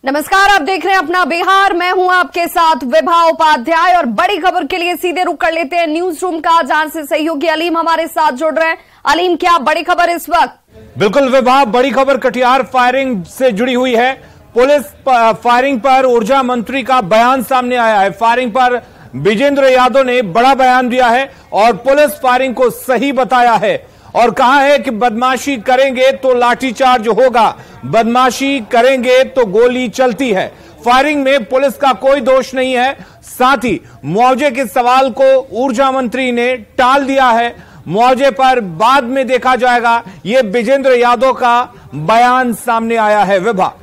नमस्कार, आप देख रहे हैं अपना बिहार। मैं हूं आपके साथ विभा उपाध्याय और बड़ी खबर के लिए सीधे रुक कर लेते हैं न्यूज रूम का, जहां से सहयोगी अलीम हमारे साथ जुड़ रहे हैं। अलीम, क्या बड़ी खबर इस वक्त? बिल्कुल विभा, बड़ी खबर कटिहार फायरिंग से जुड़ी हुई है। पुलिस फायरिंग पर ऊर्जा मंत्री का बयान सामने आया है। फायरिंग पर विजेंद्र यादव ने बड़ा बयान दिया है और पुलिस फायरिंग को सही बताया है और कहा है कि बदमाशी करेंगे तो लाठीचार्ज होगा, बदमाशी करेंगे तो गोली चलती है। फायरिंग में पुलिस का कोई दोष नहीं है। साथ ही मुआवजे के सवाल को ऊर्जा मंत्री ने टाल दिया है। मुआवजे पर बाद में देखा जाएगा, ये विजेंद्र यादव का बयान सामने आया है। विभा,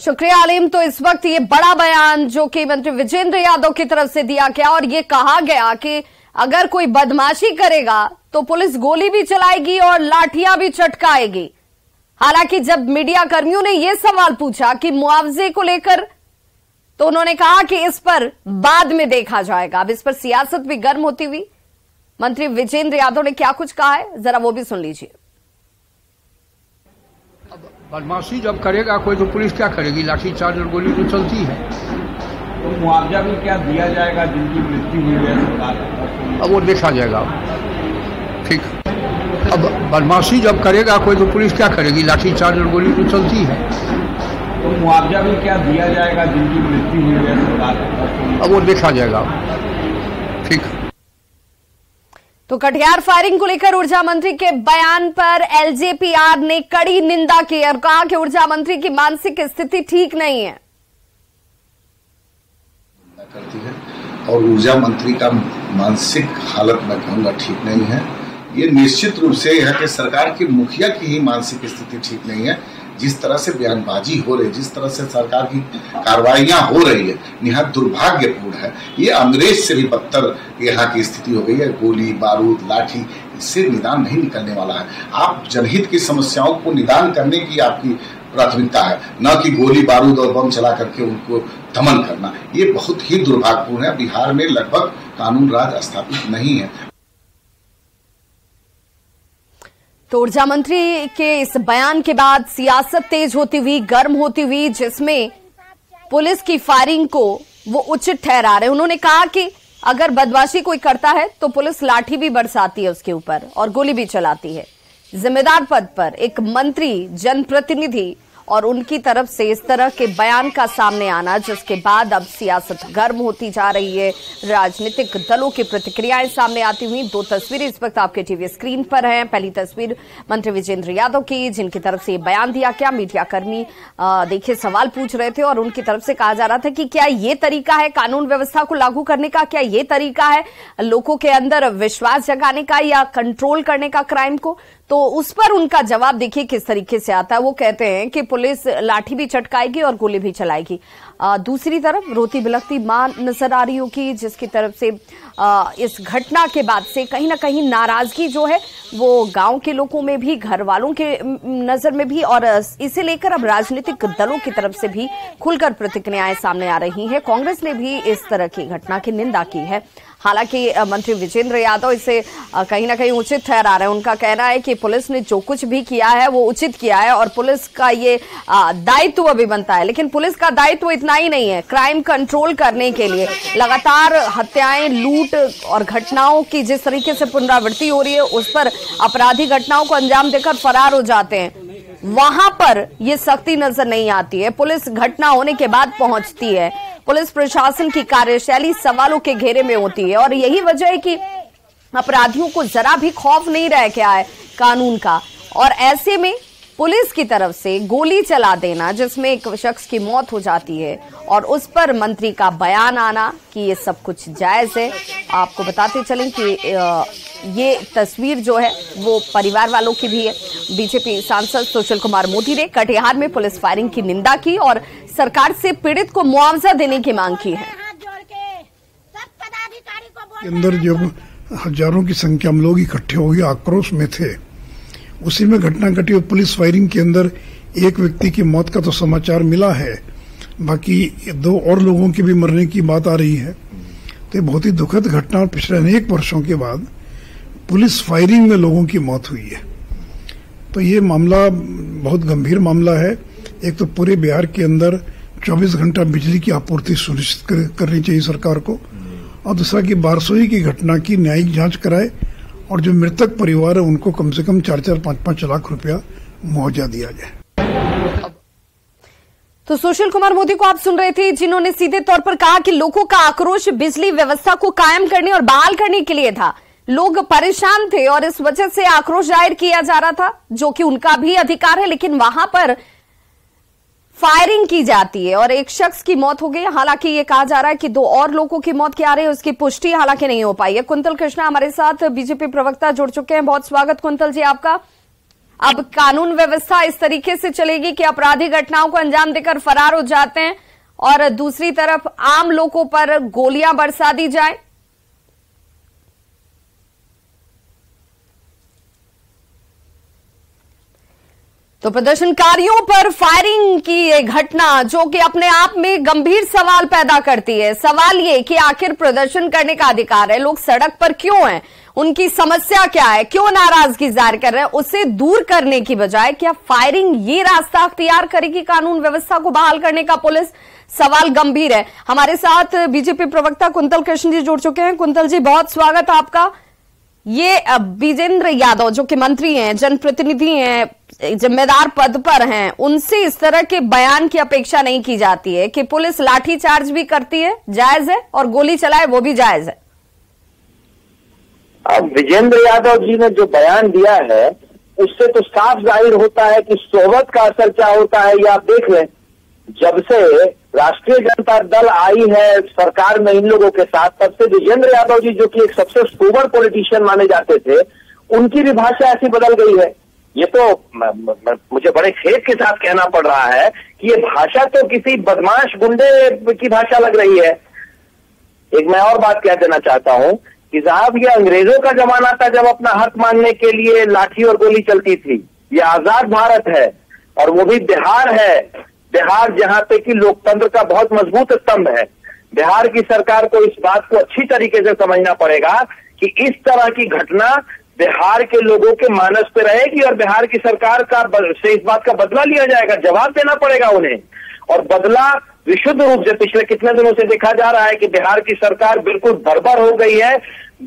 शुक्रिया अलीम। तो इस वक्त ये बड़ा बयान जो कि मंत्री विजेंद्र यादव की तरफ से दिया गया और ये कहा गया कि अगर कोई बदमाशी करेगा तो पुलिस गोली भी चलाएगी और लाठियां भी चटकाएगी। हालांकि जब मीडिया कर्मियों ने यह सवाल पूछा कि मुआवजे को लेकर, तो उन्होंने कहा कि इस पर बाद में देखा जाएगा। अब इस पर सियासत भी गर्म होती हुई मंत्री विजेंद्र यादव ने क्या कुछ कहा है, जरा वो भी सुन लीजिए। बदमाशी जब करेगा कोई तो पुलिस क्या करेगी? लाठीचार्ज और गोली तो चलती है। तो मुआवजा भी क्या दिया जाएगा जिनकी मृत्यु हुई है सरकार? अब वो देखा जाएगा। ठीक, अब बदमाशी जब करेगा कोई तो पुलिस क्या करेगी? लाठीचार्ज और गोली तो चलती है। तो मुआवजा भी क्या दिया जाएगा जिनकी मृत्यु हुई है सरकार? अब वो देखा जाएगा। ठीक। तो कटिहार फायरिंग को लेकर ऊर्जा मंत्री के बयान पर एलजेपीआर ने कड़ी निंदा की और कहा कि ऊर्जा मंत्री की मानसिक स्थिति ठीक नहीं है। करती है और ऊर्जा मंत्री का मानसिक हालत मैं कहूँगा ठीक नहीं है। ये निश्चित रूप से यहाँ के सरकार की मुखिया की ही मानसिक स्थिति ठीक नहीं है। जिस तरह से बयानबाजी हो रही है, जिस तरह से सरकार की कार्रवाइयां हो रही है, निहायत दुर्भाग्यपूर्ण है। ये अंग्रेज से भी बदतर यहाँ की स्थिति हो गई है। गोली बारूद लाठी, इससे निदान नहीं निकलने वाला है। आप जनहित की समस्याओं को निदान करने की आपकी प्राथमिकता है, न कि गोली बारूद और बम चला करके उनको दमन करना। ये बहुत ही दुर्भाग्यपूर्ण है। बिहार में लगभग कानून राज स्थापित नहीं है। तो ऊर्जा मंत्री के इस बयान के बाद सियासत तेज होती हुई, गर्म होती हुई, जिसमें पुलिस की फायरिंग को वो उचित ठहरा रहे। उन्होंने कहा कि अगर बदमाशी कोई करता है तो पुलिस लाठी भी बरसाती है उसके ऊपर और गोली भी चलाती है। जिम्मेदार पद पर एक मंत्री, जनप्रतिनिधि और उनकी तरफ से इस तरह के बयान का सामने आना, जिसके बाद अब सियासत गर्म होती जा रही है। राजनीतिक दलों की प्रतिक्रियाएं सामने आती हुई। दो तस्वीरें इस वक्त आपके टीवी स्क्रीन पर हैं। पहली तस्वीर मंत्री विजेंद्र यादव की, जिनकी तरफ से ये बयान दिया गया। मीडिया कर्मी देखिए सवाल पूछ रहे थे और उनकी तरफ से कहा जा रहा था कि क्या ये तरीका है कानून व्यवस्था को लागू करने का? क्या ये तरीका है लोगों के अंदर विश्वास जगाने का या कंट्रोल करने का क्राइम को? तो उस पर उनका जवाब देखिए किस तरीके से आता है। वो कहते हैं कि पुलिस लाठी भी चटकाएगी और गोली भी चलाएगी। दूसरी तरफ रोती बिलखती मां नजर आ रही होगी, जिसकी तरफ से इस घटना के बाद से कहीं ना कहीं नाराजगी जो है वो गांव के लोगों में भी, घर वालों के नजर में भी, और इसे लेकर अब राजनीतिक दलों की तरफ से भी खुलकर प्रतिक्रियाएं सामने आ रही हैं। कांग्रेस ने भी इस तरह की घटना की निंदा की है। हालांकि मंत्री विजेंद्र यादव इसे कहीं ना कहीं उचित ठहरा रहे हैं। उनका कहना है कि पुलिस ने जो कुछ भी किया है वो उचित किया है और पुलिस का ये दायित्व भी बनता है। लेकिन पुलिस का दायित्व इतना ही नहीं है। क्राइम कंट्रोल करने के लिए लगातार हत्याएं, लूट और घटनाओं की जिस तरीके से पुनरावृत्ति हो रही है, उस पर अपराधी घटनाओं को अंजाम देकर फरार हो जाते हैं। वहां पर ये सख्ती नजर नहीं आती है। पुलिस घटना होने के बाद पहुंचती है। पुलिस प्रशासन की कार्यशैली सवालों के घेरे में होती है और यही वजह है कि अपराधियों को जरा भी खौफ नहीं रह गया है कानून का। और ऐसे में पुलिस की तरफ से गोली चला देना, जिसमें एक शख्स की मौत हो जाती है, और उस पर मंत्री का बयान आना कि ये सब कुछ जायज है। आपको बताते चलें कि ये तस्वीर जो है वो परिवार वालों की भी है। बीजेपी सांसद सुशील कुमार मोदी ने कटिहार में पुलिस फायरिंग की निंदा की और सरकार से पीड़ित को मुआवजा देने की मांग की है। अंदर जब हजारों की संख्या में लोग इकट्ठे हो गए, आक्रोश में थे, उसी में घटना घटी और पुलिस फायरिंग के अंदर एक व्यक्ति की मौत का तो समाचार मिला है, बाकी 2 और लोगों की भी मरने की बात आ रही है। तो ये बहुत ही दुखद घटना और पिछले अनेक वर्षों के बाद पुलिस फायरिंग में लोगों की मौत हुई है। तो ये मामला बहुत गंभीर मामला है। एक तो पूरे बिहार के अंदर 24 घंटा बिजली की आपूर्ति सुनिश्चित करनी चाहिए सरकार को। और दूसरा कि बारसोई की घटना की न्यायिक जांच कराए और जो मृतक परिवार है उनको कम से कम 4-4, 5-5 लाख रुपया मुआवजा दिया जाए। तो सुशील कुमार मोदी को आप सुन रहे थे, जिन्होंने सीधे तौर पर कहा कि लोगों का आक्रोश बिजली व्यवस्था को कायम करने और बहाल करने के लिए था। लोग परेशान थे और इस वजह से आक्रोश जाहिर किया जा रहा था, जो कि उनका भी अधिकार है, लेकिन वहां पर फायरिंग की जाती है और एक शख्स की मौत हो गई। हालांकि ये कहा जा रहा है कि 2 और लोगों की मौत क्या रही है उसकी पुष्टि हालांकि नहीं हो पाई है। कुंतल कृष्णा हमारे साथ बीजेपी प्रवक्ता जुड़ चुके हैं। बहुत स्वागत कुंतल जी आपका। अब कानून व्यवस्था इस तरीके से चलेगी कि अपराधी घटनाओं को अंजाम देकर फरार हो जाते हैं और दूसरी तरफ आम लोगों पर गोलियां बरसा दी जाए। तो प्रदर्शनकारियों पर फायरिंग की ये घटना जो कि अपने आप में गंभीर सवाल पैदा करती है। सवाल ये कि आखिर प्रदर्शन करने का अधिकार है, लोग सड़क पर क्यों हैं, उनकी समस्या क्या है, क्यों नाराजगी जाहिर कर रहे हैं, उसे दूर करने की बजाय क्या फायरिंग ये रास्ता अख्तियार करेगी कानून व्यवस्था को बहाल करने का? पुलिस सवाल गंभीर है। हमारे साथ बीजेपी प्रवक्ता कुंतल कृष्ण जी जुड़ चुके हैं। कुंतल जी बहुत स्वागत आपका। ये विजेंद्र यादव जो कि मंत्री हैं, जनप्रतिनिधि हैं, जिम्मेदार पद पर हैं, उनसे इस तरह के बयान की अपेक्षा नहीं की जाती है कि पुलिस लाठीचार्ज भी करती है, जायज है, और गोली चलाए वो भी जायज है। अब विजेंद्र यादव जी ने जो बयान दिया है उससे तो साफ जाहिर होता है कि सोहबत का असर क्या होता है। ये आप देख लें, जब से राष्ट्रीय जनता दल आई है सरकार में इन लोगों के साथ, तब से विजेंद्र यादव जी जो कि एक सबसे सोबर पॉलिटिशियन माने जाते थे, उनकी भी भाषा ऐसी बदल गई है। ये तो मुझे बड़े खेद के साथ कहना पड़ रहा है कि ये भाषा तो किसी बदमाश गुंडे की भाषा लग रही है। एक मैं और बात कह देना चाहता हूं कि साहब ये अंग्रेजों का जमाना था जब अपना हक मांगने के लिए लाठी और गोली चलती थी। ये आजाद भारत है और वो भी बिहार है, बिहार जहां पे कि लोकतंत्र का बहुत मजबूत स्तंभ है। बिहार की सरकार को इस बात को अच्छी तरीके से समझना पड़ेगा कि इस तरह की घटना बिहार के लोगों के मानस पे रहेगी और बिहार की सरकार का से इस बात का बदला लिया जाएगा, जवाब देना पड़ेगा उन्हें। और बदला विशुद्ध रूप से पिछले कितने दिनों से देखा जा रहा है कि बिहार की सरकार बिल्कुल बर्बर हो गई है,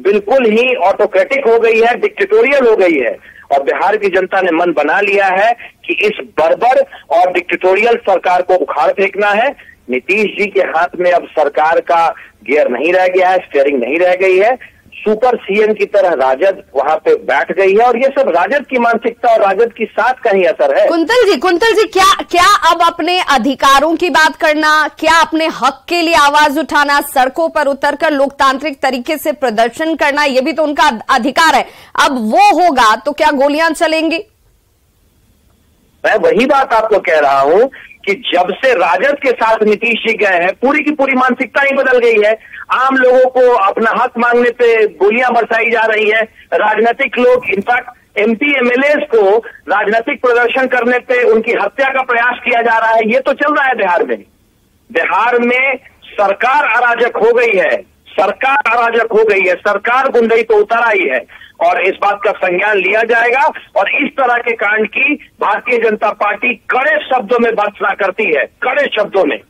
बिल्कुल ही ऑटोक्रेटिक हो गई है, डिक्टेटोरियल हो गई है। और बिहार की जनता ने मन बना लिया है कि इस बर्बर और डिक्टेटोरियल सरकार को उखाड़ फेंकना है। नीतीश जी के हाथ में अब सरकार का गियर नहीं रह गया है, स्टीयरिंग नहीं रह गई है। सुपर सीएम की तरह राजद वहां पे बैठ गई है और ये सब राजद की मानसिकता और राजद की साथ का ही असर है। कुंतल जी क्या अब अपने अधिकारों की बात करना, क्या अपने हक के लिए आवाज उठाना, सड़कों पर उतरकर लोकतांत्रिक तरीके से प्रदर्शन करना, ये भी तो उनका अधिकार है। अब वो होगा तो क्या गोलियां चलेंगी? मैं वही बात आपको कह रहा हूं कि जब से राजद के साथ नीतीश जी गए हैं, पूरी की पूरी मानसिकता ही बदल गई है। आम लोगों को अपना हक मांगने पे गोलियां बरसाई जा रही है। राजनीतिक लोग, इनफैक्ट एमपी एमएलए को राजनीतिक प्रदर्शन करने पे उनकी हत्या का प्रयास किया जा रहा है। ये तो चल रहा है बिहार में। बिहार में सरकार अराजक हो गई है, सरकार अराजक हो गई है, सरकार गुंडई तो उतर आई है और इस बात का संज्ञान लिया जाएगा। और इस तरह के कांड की भारतीय जनता पार्टी कड़े शब्दों में भर्त्सना करती है, कड़े शब्दों में।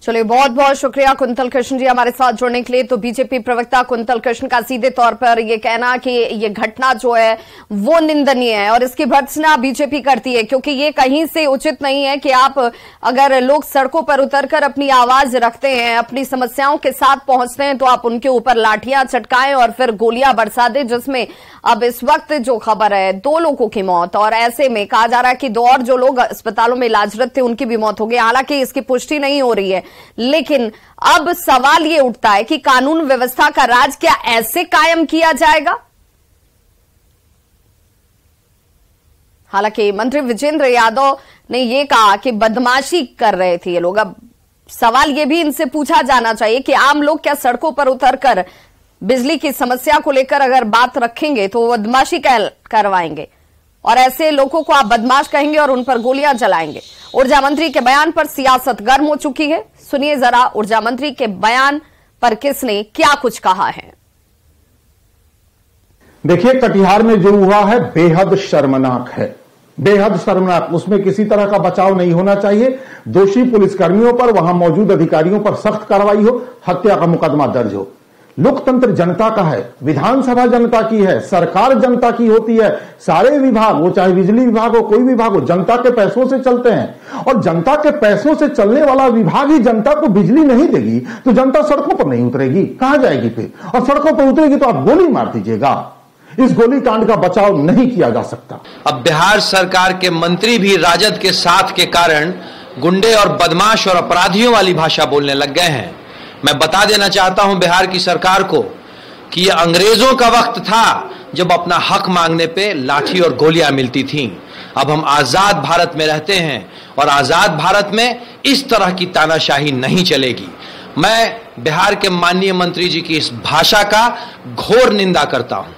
चलिए बहुत बहुत शुक्रिया कुंतल कृष्ण जी हमारे साथ जुड़ने के लिए। तो बीजेपी प्रवक्ता कुंतल कृष्ण का सीधे तौर पर ये कहना कि ये घटना जो है वो निंदनीय है और इसकी भर्त्सना बीजेपी करती है, क्योंकि ये कहीं से उचित नहीं है कि आप अगर लोग सड़कों पर उतरकर अपनी आवाज रखते हैं, अपनी समस्याओं के साथ पहुंचते हैं, तो आप उनके ऊपर लाठियां चटकाएं और फिर गोलियां बरसा दें, जिसमें अब इस वक्त जो खबर है 2 लोगों की मौत, और ऐसे में कहा जा रहा है कि 2 और जो लोग अस्पतालों में इलाजरत थे उनकी भी मौत हो गई। हालांकि इसकी पुष्टि नहीं हो रही है, लेकिन अब सवाल ये उठता है कि कानून व्यवस्था का राज क्या ऐसे कायम किया जाएगा? हालांकि मंत्री विजेंद्र यादव ने यह कहा कि बदमाशी कर रहे थे ये लोग। अब सवाल यह भी इनसे पूछा जाना चाहिए कि आम लोग क्या सड़कों पर उतरकर बिजली की समस्या को लेकर अगर बात रखेंगे तो बदमाशी करवाएंगे, और ऐसे लोगों को आप बदमाश कहेंगे और उन पर गोलियां चलाएंगे। ऊर्जा मंत्री के बयान पर सियासत गर्म हो चुकी है। सुनिए जरा ऊर्जा मंत्री के बयान पर किसने क्या कुछ कहा है। देखिए, कटिहार में जो हुआ है बेहद शर्मनाक है। बेहद शर्मनाक। उसमें किसी तरह का बचाव नहीं होना चाहिए। दोषी पुलिसकर्मियों पर, वहां मौजूद अधिकारियों पर सख्त कार्रवाई हो, हत्या का मुकदमा दर्ज हो। लोकतंत्र जनता का है, विधानसभा जनता की है, सरकार जनता की होती है। सारे विभाग, वो चाहे बिजली विभाग हो, कोई विभाग हो, जनता के पैसों से चलते हैं। और जनता के पैसों से चलने वाला विभाग ही जनता को बिजली नहीं देगी तो जनता सड़कों पर नहीं उतरेगी, कहां जाएगी फिर? और सड़कों पर उतरेगी तो आप गोली मार दीजिएगा। इस गोलीकांड का बचाव नहीं किया जा सकता। अब बिहार सरकार के मंत्री भी राजद के साथ के कारण गुंडे और बदमाश और अपराधियों वाली भाषा बोलने लग गए हैं। मैं बता देना चाहता हूं बिहार की सरकार को कि यह अंग्रेजों का वक्त था जब अपना हक मांगने पे लाठी और गोलियां मिलती थीं। अब हम आजाद भारत में रहते हैं और आजाद भारत में इस तरह की तानाशाही नहीं चलेगी। मैं बिहार के माननीय मंत्री जी की इस भाषा का घोर निंदा करता हूं।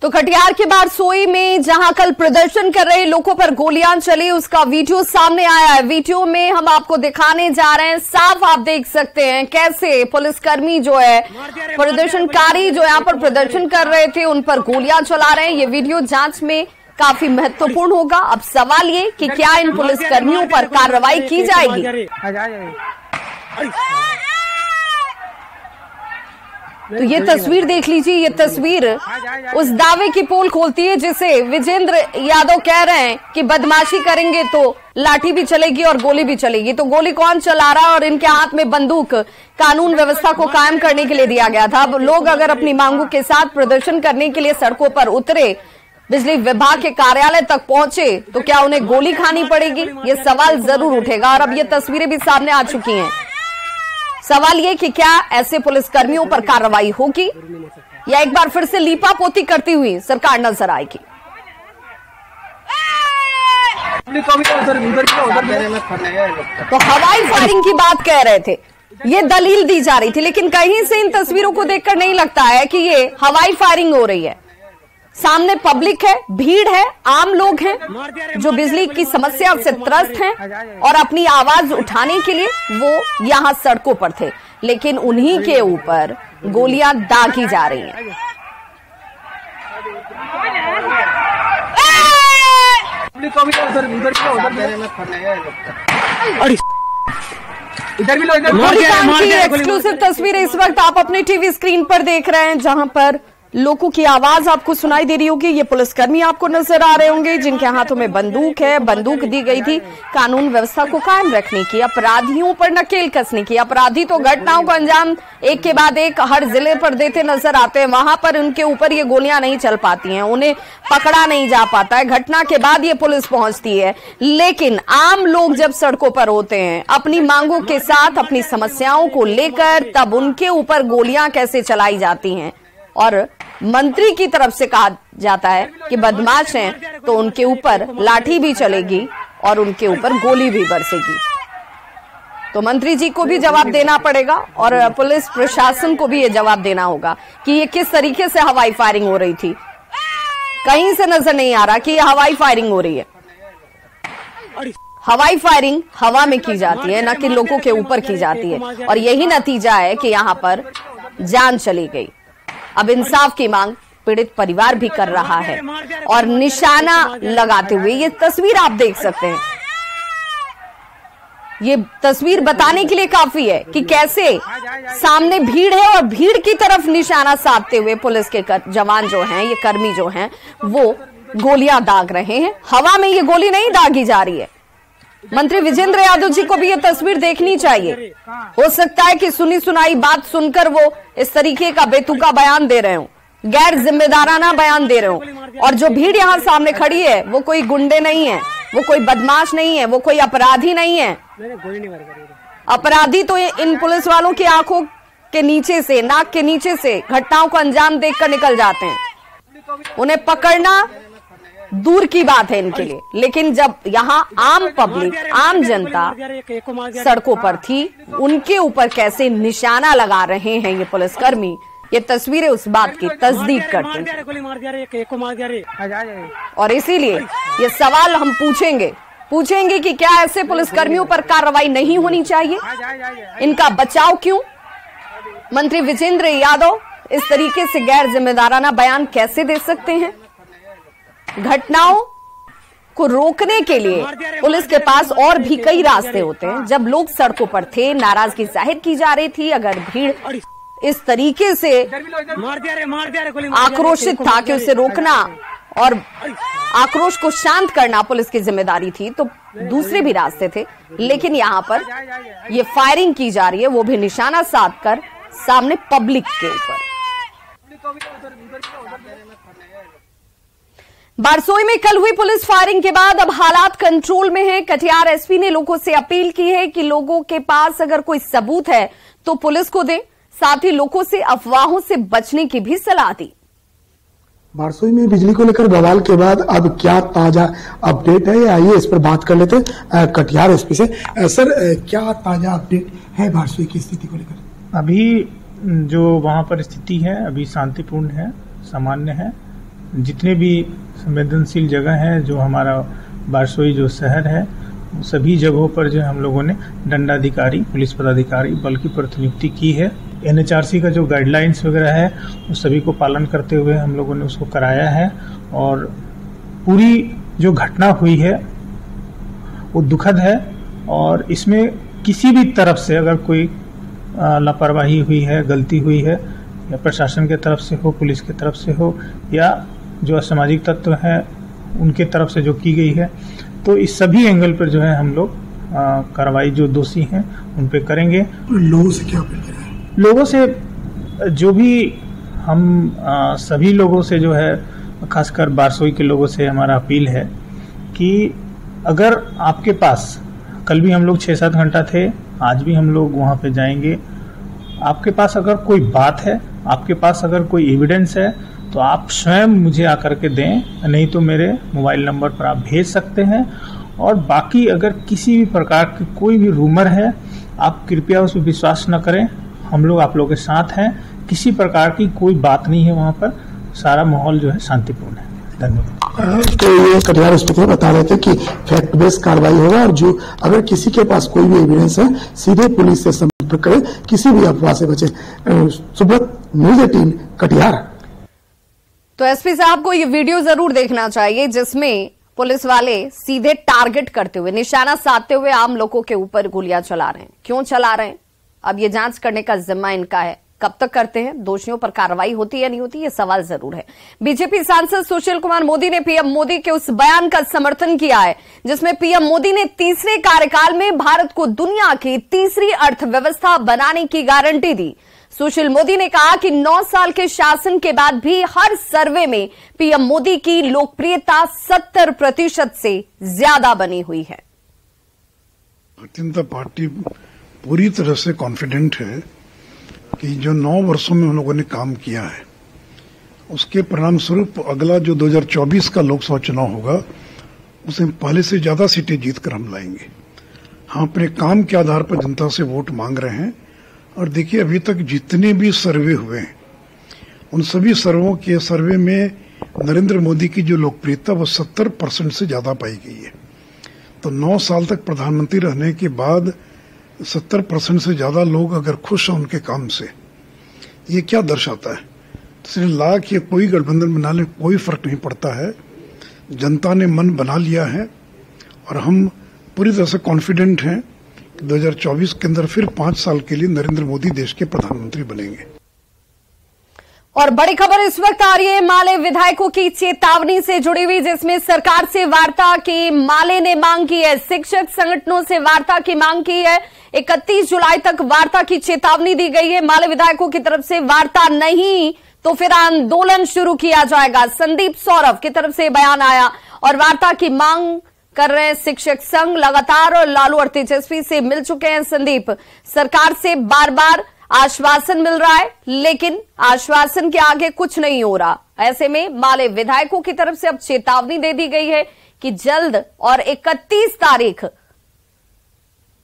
तो कटिहार के बारसोई में जहां कल प्रदर्शन कर रहे लोगों पर गोलियां चली, उसका वीडियो सामने आया है। वीडियो में हम आपको दिखाने जा रहे हैं। साफ आप देख सकते हैं कैसे पुलिसकर्मी जो है, प्रदर्शनकारी जो यहां पर प्रदर्शन कर रहे थे, उन पर गोलियां चला रहे हैं। ये वीडियो जांच में काफी महत्वपूर्ण होगा। अब सवाल ये कि क्या इन पुलिसकर्मियों पर कार्रवाई की जाएगी। तो ये तस्वीर देख लीजिए। ये तस्वीर उस दावे की पोल खोलती है जिसे विजेंद्र यादव कह रहे हैं कि बदमाशी करेंगे तो लाठी भी चलेगी और गोली भी चलेगी। तो गोली कौन चला रहा है? और इनके हाथ में बंदूक कानून व्यवस्था को कायम करने के लिए दिया गया था। अब लोग अगर अपनी मांगों के साथ प्रदर्शन करने के लिए सड़कों पर उतरे, बिजली विभाग के कार्यालय तक पहुंचे, तो क्या उन्हें गोली खानी पड़ेगी? ये सवाल जरूर उठेगा। और अब ये तस्वीरें भी सामने आ चुकी हैं। सवाल ये कि क्या ऐसे पुलिसकर्मियों पर कार्रवाई होगी या एक बार फिर से लीपापोती करती हुई सरकार नजर आएगी। तो हवाई फायरिंग की बात कह रहे थे, ये दलील दी जा रही थी, लेकिन कहीं से इन तस्वीरों को देखकर नहीं लगता है कि ये हवाई फायरिंग हो रही है। सामने पब्लिक है, भीड़ है, आम लोग हैं जो बिजली की समस्या से त्रस्त हैं और अपनी आवाज उठाने के लिए वो यहां सड़कों पर थे, लेकिन उन्हीं के ऊपर गोलियां दागी जा रही हैं। एक्सक्लूसिव तस्वीरें इस वक्त आप अपने टीवी स्क्रीन पर देख रहे हैं, जहां पर लोगों की आवाज आपको सुनाई दे रही होगी। ये पुलिसकर्मी आपको नजर आ रहे होंगे जिनके हाथों में बंदूक है। बंदूक दी गई थी कानून व्यवस्था को कायम रखने की, अपराधियों पर नकेल कसने की। अपराधी तो घटनाओं को अंजाम एक के बाद एक हर जिले पर देते नजर आते हैं, वहां पर उनके ऊपर ये गोलियां नहीं चल पाती हैं, उन्हें पकड़ा नहीं जा पाता है। घटना के बाद ये पुलिस पहुंचती है, लेकिन आम लोग जब सड़कों पर होते हैं अपनी मांगों के साथ, अपनी समस्याओं को लेकर, तब उनके ऊपर गोलियां कैसे चलाई जाती हैं। और मंत्री की तरफ से कहा जाता है कि बदमाश हैं तो उनके ऊपर लाठी भी चलेगी और उनके ऊपर गोली भी बरसेगी। तो मंत्री जी को भी जवाब देना पड़ेगा और पुलिस प्रशासन को भी ये जवाब देना होगा कि ये किस तरीके से हवाई फायरिंग हो रही थी। कहीं से नजर नहीं आ रहा कि ये हवाई फायरिंग हो रही है। हवाई फायरिंग हवा में की जाती है, न कि लोगों के ऊपर की जाती है, और यही नतीजा है कि यहां पर जान चली गई। अब इंसाफ की मांग पीड़ित परिवार भी कर रहा है और निशाना लगाते हुए ये तस्वीर आप देख सकते हैं। ये तस्वीर बताने के लिए काफी है कि कैसे सामने भीड़ है और भीड़ की तरफ निशाना साधते हुए पुलिस के जवान जो हैं, ये कर्मी जो हैं, वो गोलियां दाग रहे हैं। हवा में ये गोली नहीं दागी जा रही है। मंत्री विजेंद्र यादव जी को भी ये तस्वीर देखनी चाहिए। हो सकता है कि सुनी सुनाई बात सुनकर वो इस तरीके का बेतुका बयान दे रहे हो, गैर जिम्मेदाराना बयान दे रहे हो। और जो भीड़ यहाँ सामने खड़ी है वो कोई गुंडे नहीं है, वो कोई बदमाश नहीं है, वो कोई अपराधी नहीं है। अपराधी तो इन पुलिस वालों की आंखों के नीचे से, नाक के नीचे से घटनाओं को अंजाम देकर निकल जाते हैं। उन्हें पकड़ना दूर की बात है इनके लिए, लेकिन जब यहाँ आम पब्लिक, आम जनता सड़कों पर थी, उनके ऊपर कैसे निशाना लगा रहे हैं ये पुलिसकर्मी, ये तस्वीरें उस बात की तस्दीक करती हैं। और इसीलिए ये सवाल हम पूछेंगे कि क्या ऐसे पुलिसकर्मियों पर कार्रवाई नहीं होनी चाहिए? इनका बचाव क्यों? मंत्री विजेंद्र यादव इस तरीके से गैर जिम्मेदाराना बयान कैसे दे सकते हैं? घटनाओं को रोकने के लिए पुलिस के पास और भी कई रास्ते होते हैं। जब लोग सड़कों पर थे, नाराजगी जाहिर की जा रही थी, अगर भीड़ इस तरीके से आक्रोशित था कि उसे रोकना और आक्रोश को शांत करना पुलिस की जिम्मेदारी थी, तो दूसरे भी रास्ते थे। लेकिन यहां पर ये फायरिंग की जा रही है, वो भी निशाना साधकर सामने पब्लिक के ऊपर। बारसोई में कल हुई पुलिस फायरिंग के बाद अब हालात कंट्रोल में है। कटिहार एसपी ने लोगों से अपील की है कि लोगों के पास अगर कोई सबूत है तो पुलिस को दें, साथ ही लोगों से अफवाहों से बचने की भी सलाह दी। बारसोई में बिजली को लेकर बवाल के बाद अब क्या ताजा अपडेट है, आइए इस पर बात कर लेते हैं कटिहार एसपी से। सर, क्या ताजा अपडेट है बारसोई की स्थिति को लेकर? अभी जो वहां पर स्थिति है अभी शांतिपूर्ण है, सामान्य है। जितने भी संवेदनशील जगह है, जो हमारा बारसोई जो शहर है, सभी जगहों पर जो हम लोगों ने दंडाधिकारी, पुलिस पदाधिकारी बल की प्रतिनियुक्ति की है। एनएचआरसी का जो गाइडलाइंस वगैरह है उस सभी को पालन करते हुए हम लोगों ने उसको कराया है। और पूरी जो घटना हुई है वो दुखद है और इसमें किसी भी तरफ से अगर कोई लापरवाही हुई है, गलती हुई है, या प्रशासन के तरफ से हो, पुलिस की तरफ से हो, या जो असामाजिक तत्व हैं उनके तरफ से जो की गई है, तो इस सभी एंगल पर जो है हम लोग कार्रवाई जो दोषी हैं उन पे करेंगे। लोगों से क्या अपील करें? लोगों से जो भी हम सभी लोगों से जो है, खासकर बारसोई के लोगों से हमारा अपील है कि अगर आपके पास, कल भी हम लोग 6-7 घंटा थे, आज भी हम लोग वहां पे जाएंगे, आपके पास अगर कोई बात है, आपके पास अगर कोई एविडेंस है, तो आप स्वयं मुझे आकर के दें, नहीं तो मेरे मोबाइल नंबर पर आप भेज सकते हैं। और बाकी अगर किसी भी प्रकार की कोई भी रूमर है, आप कृपया उस पर विश्वास न करें। हम लोग आप लोगों के साथ हैं, किसी प्रकार की कोई बात नहीं है वहां पर, सारा माहौल जो है शांतिपूर्ण है। धन्यवाद। तो ये कटिहार एसपी बता रहे थे कि फैक्ट बेस्ड कार्रवाई होगा और जो अगर किसी के पास कोई भी एविडेंस है सीधे पुलिस से संपर्क करे, किसी भी अफवाह से बचे। सुब्रत, न्यूज़ 18 कटिहार। तो एसपी साहब को ये वीडियो जरूर देखना चाहिए जिसमें पुलिस वाले सीधे टारगेट करते हुए, निशाना साधते हुए आम लोगों के ऊपर गोलियां चला रहे हैं। क्यों चला रहे हैं, अब ये जांच करने का जिम्मा इनका है। कब तक करते हैं, दोषियों पर कार्रवाई होती है या नहीं होती, ये सवाल जरूर है। बीजेपी सांसद सुशील कुमार मोदी ने पीएम मोदी के उस बयान का समर्थन किया है जिसमें पीएम मोदी ने तीसरे कार्यकाल में भारत को दुनिया की तीसरी अर्थव्यवस्था बनाने की गारंटी दी। सुशील मोदी ने कहा कि 9 साल के शासन के बाद भी हर सर्वे में पीएम मोदी की लोकप्रियता 70% से ज्यादा बनी हुई है। भारतीय जनता पार्टी पूरी तरह से कॉन्फिडेंट है कि जो 9 वर्षों में हम लोगों ने काम किया है उसके परिणाम स्वरूप अगला जो 2024 का लोकसभा चुनाव होगा उसमें पहले से ज्यादा सीटें जीतकर हम लाएंगे। हम अपने काम के आधार पर जनता से वोट मांग रहे हैं। और देखिए, अभी तक जितने भी सर्वे हुए हैं उन सभी सर्वे में नरेंद्र मोदी की जो लोकप्रियता वो 70% से ज्यादा पाई गई है। तो 9 साल तक प्रधानमंत्री रहने के बाद 70% से ज्यादा लोग अगर खुश हैं उनके काम से, ये क्या दर्शाता है? सिर्फ लाख या कोई गठबंधन बना ले, कोई फर्क नहीं पड़ता है। जनता ने मन बना लिया है और हम पूरी तरह से कॉन्फिडेंट हैं कि 2024 के अंदर फिर 5 साल के लिए नरेंद्र मोदी देश के प्रधानमंत्री बनेंगे। और बड़ी खबर इस वक्त आ रही है माले विधायकों की चेतावनी से जुड़ी हुई, जिसमें सरकार से वार्ता की माले ने मांग की है, शिक्षक संगठनों से वार्ता की मांग की है। 31 जुलाई तक वार्ता की चेतावनी दी गई है। माले विधायकों की तरफ से वार्ता नहीं तो फिर आंदोलन शुरू किया जाएगा। संदीप सौरभ की तरफ से बयान आया और वार्ता की मांग कर रहे हैं शिक्षक संघ लगातार, और लालू और तेजस्वी से मिल चुके हैं संदीप। सरकार से बार बार आश्वासन मिल रहा है लेकिन आश्वासन के आगे कुछ नहीं हो रहा। ऐसे में माले विधायकों की तरफ से अब चेतावनी दे दी गई है कि जल्द, और 31 तारीख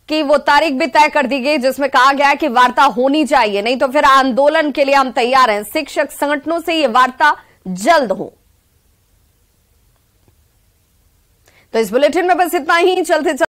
की वो तारीख भी तय कर दी गई जिसमें कहा गया है कि वार्ता होनी चाहिए, नहीं तो फिर आंदोलन के लिए हम तैयार हैं। शिक्षक संगठनों से ये वार्ता जल्द हो। तो इस बुलेटिन में बस इतना ही। चलते